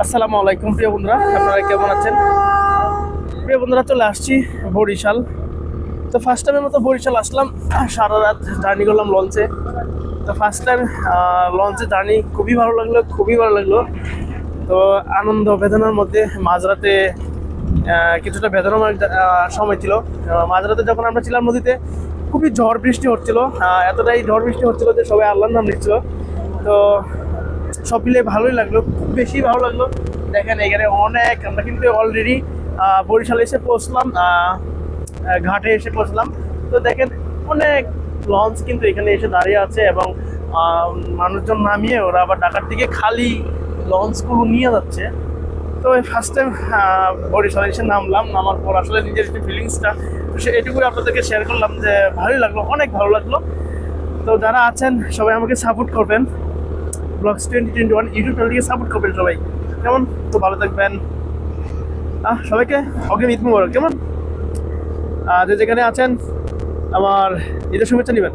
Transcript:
আসসালামু আলাইকুম প্রিয় বন্ধুরা, আপনারা কেমন আছেন? প্রিয় বন্ধুরা, চলে আসছি বরিশাল। তো ফার্স্ট টাইমের মতো বরিশাল আসলাম, সারা রাত জার্নি করলাম লঞ্চে। তো ফার্স্ট টাইম লঞ্চে জার্নি খুবই ভালো লাগলো। তো আনন্দ বেদনার মধ্যে মাঝরাতে কিছুটা বেদনার সময় ছিল। মাঝরাতে যখন আমরা ছিলাম নদীতে, খুবই ঝড় বৃষ্টি হচ্ছিল। এতটাই ঝড় বৃষ্টি হচ্ছিল যে সবাই আল্লাহর নাম নিচ্ছিল। তো সব মিলে ভালোই লাগলো, খুব বেশি ভালো লাগলো। দেখেন এখানে আমরা কিন্তু অলরেডি বরিশালে এসে পৌঁছলাম, ঘাটে এসে পৌঁছলাম। তো দেখেন অনেক লঞ্চ কিন্তু এখানে এসে দাঁড়িয়ে আছে, এবং মানুষজন নামিয়ে ওরা আবার ঢাকার দিকে খালি লঞ্চগুলো নিয়ে যাচ্ছে। তো ফার্স্ট টাইম বরিশালে এসে নামার পর আসলে নিজের যে ফিলিংসটা, এটুকুই আপনাদেরকে শেয়ার করলাম যে ভালোই লাগলো, অনেক ভালো লাগলো। তো যারা আছেন সবাই আমাকে সাপোর্ট করবেন, ব্লগস 2021 ইউটিউব চ্যানেলটিকে সাপোর্ট করবেন সবাই, কেমন? তো ভালো থাকবেন। সবাইকে অগ্রিম ঈদ মুবারক। কেমন? যে যেখানে আছেন আমার ঈদের শুভেচ্ছা নেবেন।